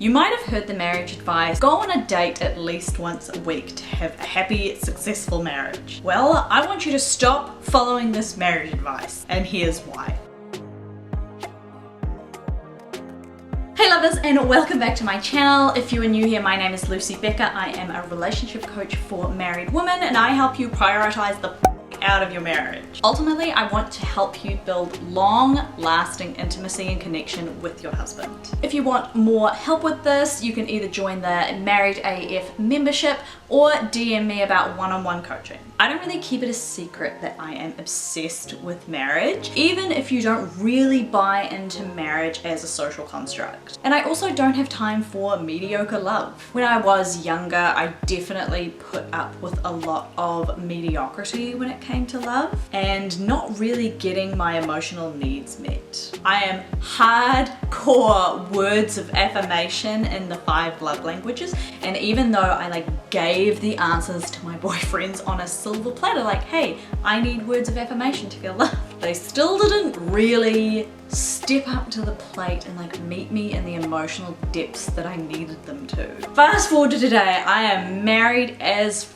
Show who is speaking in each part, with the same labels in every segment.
Speaker 1: You might have heard the marriage advice, go on a date at least once a week to have a happy, successful marriage. Well, I want you to stop following this marriage advice, and here's why. Hey lovers, and welcome back to my channel. If you are new here, my name is Lucy Bekker. I am a relationship coach for married women, and I help you prioritize the out of your marriage. Ultimately, I want to help you build long-lasting intimacy and connection with your husband. If you want more help with this, you can either join the Married AF membership or DM me about one-on-one coaching. I don't really keep it a secret that I am obsessed with marriage, even if you don't really buy into marriage as a social construct. And I also don't have time for mediocre love. When I was younger, I definitely put up with a lot of mediocrity when it came to love and not really getting my emotional needs met. I am hardcore words of affirmation in the 5 love languages, and even though I gave the answers to my boyfriends on a silver platter, hey, I need words of affirmation to feel loved, they still didn't really step up to the plate and meet me in the emotional depths that I needed them to. Fast forward to today, I am married as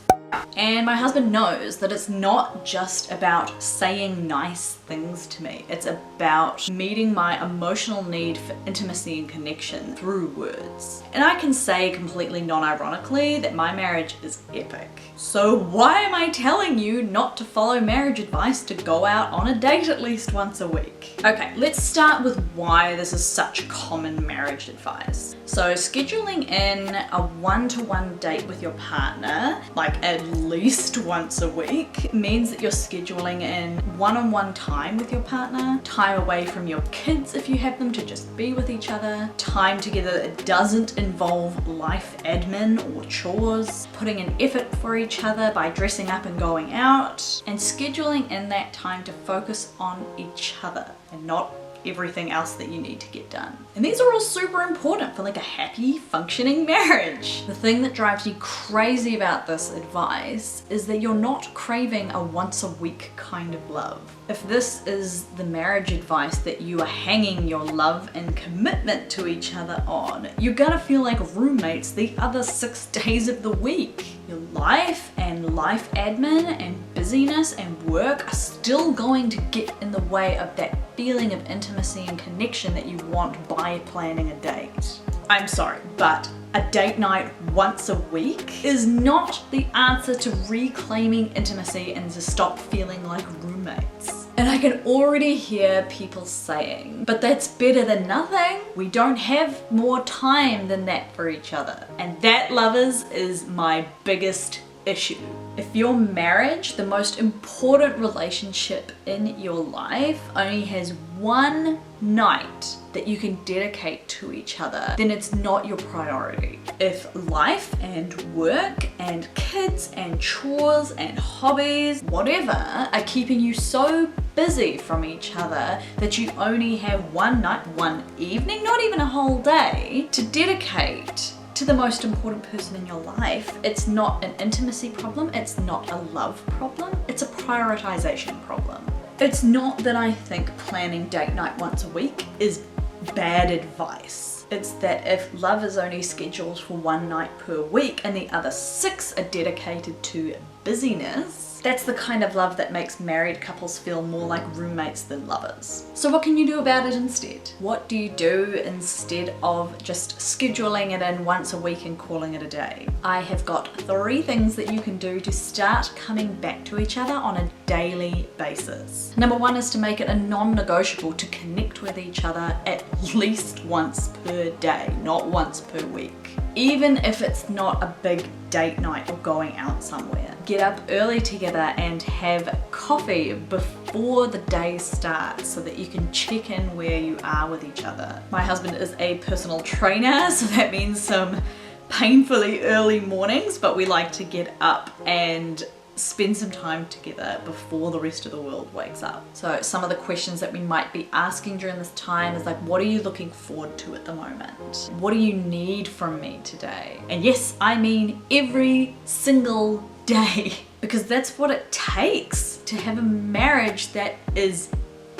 Speaker 1: and my husband knows that it's not just about saying nice things to me. It's about meeting my emotional need for intimacy and connection through words. And I can say completely non-ironically that my marriage is epic. So why am I telling you not to follow marriage advice to go out on a date at least once a week? Okay, let's start with why this is such common marriage advice. So scheduling in a one-to-one date with your partner, at least once a week, means that you're scheduling in one-on-one time with your partner, time away from your kids if you have them to just be with each other, time together that doesn't involve life admin or chores, putting in effort for each other by dressing up and going out, and scheduling in that time to focus on each other and not everything else that you need to get done. And these are all super important for a happy, functioning marriage. The thing that drives me crazy about this advice is that you're not craving a once a week kind of love. If this is the marriage advice that you are hanging your love and commitment to each other on, you're gonna feel like roommates the other 6 days of the week. Your life and life admin and busyness and work are still going to get in the way of that feeling of intimacy and connection that you want by planning a date. I'm sorry, but a date night once a week is not the answer to reclaiming intimacy and to stop feeling like roommates. And I can already hear people saying, but that's better than nothing. We don't have more time than that for each other. And that, lovers, is my biggest issue. If your marriage, the most important relationship in your life, only has one night that you can dedicate to each other, then it's not your priority. If life and work and kids and chores and hobbies, whatever, are keeping you so busy from each other that you only have one night, one evening, not even a whole day, to dedicate to the most important person in your life, it's not an intimacy problem, it's not a love problem, it's a prioritization problem. It's not that I think planning date night once a week is bad advice. It's that if love is only scheduled for one night per week and the other 6 are dedicated to busyness, that's the kind of love that makes married couples feel more like roommates than lovers. So what can you do about it instead? What do you do instead of just scheduling it in once a week and calling it a day? I have got 3 things that you can do to start coming back to each other on a daily basis. Number 1 is to make it a non-negotiable to connect with each other at least once per day, not once per week. Even if it's not a big date night or going out somewhere. Get up early together and have coffee before the day starts so that you can check in where you are with each other. My husband is a personal trainer, so that means some painfully early mornings, but we like to get up and spend some time together before the rest of the world wakes up. So some of the questions that we might be asking during this time is what are you looking forward to at the moment? What do you need from me today? And yes, I mean every single day, because that's what it takes to have a marriage that is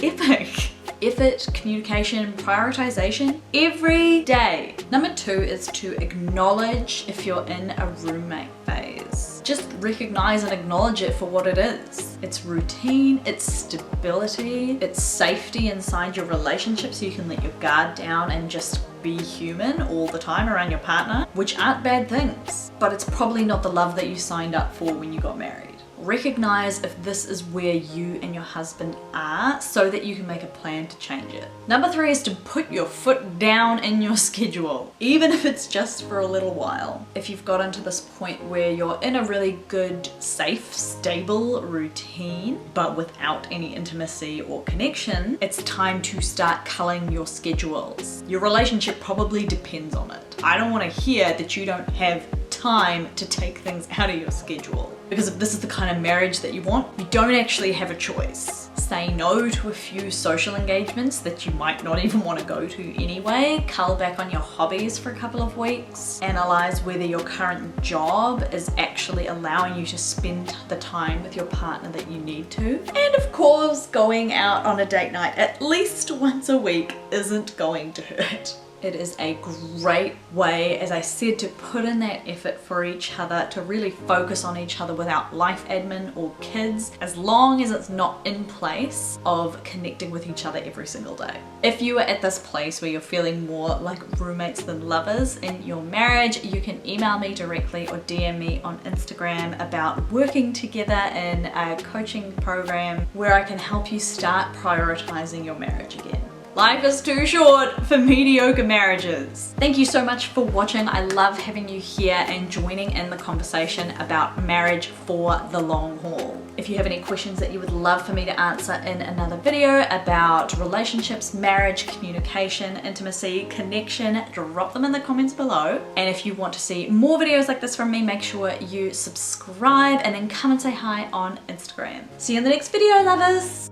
Speaker 1: epic. effort, communication, prioritization every day. Number 2 is to acknowledge if you're in a roommate phase. Just recognize and acknowledge it for what it is. It's routine, it's stability, it's safety inside your relationship so you can let your guard down and just be human all the time around your partner, which aren't bad things, but it's probably not the love that you signed up for when you got married. Recognize if this is where you and your husband are so that you can make a plan to change it. Number 3 is to put your foot down in your schedule, even if it's just for a little while. If you've gotten to this point where you're in a really good, safe, stable routine, but without any intimacy or connection, it's time to start culling your schedules. Your relationship probably depends on it. I don't want to hear that you don't have time to take things out of your schedule. Because if this is the kind of marriage that you want, you don't actually have a choice. Say no to a few social engagements that you might not even want to go to anyway. Cull back on your hobbies for a couple of weeks. Analyze whether your current job is actually allowing you to spend the time with your partner that you need to. And of course, going out on a date night at least once a week isn't going to hurt. It is a great way, as I said, to put in that effort for each other, to really focus on each other without life admin or kids, as long as it's not in place of connecting with each other every single day. If you are at this place where you're feeling more like roommates than lovers in your marriage, you can email me directly or DM me on Instagram about working together in a coaching program where I can help you start prioritizing your marriage again. Life is too short for mediocre marriages. Thank you so much for watching. I love having you here and joining in the conversation about marriage for the long haul. If you have any questions that you would love for me to answer in another video about relationships, marriage, communication, intimacy, connection, drop them in the comments below. And if you want to see more videos like this from me, make sure you subscribe and then come and say hi on Instagram. See you in the next video, lovers.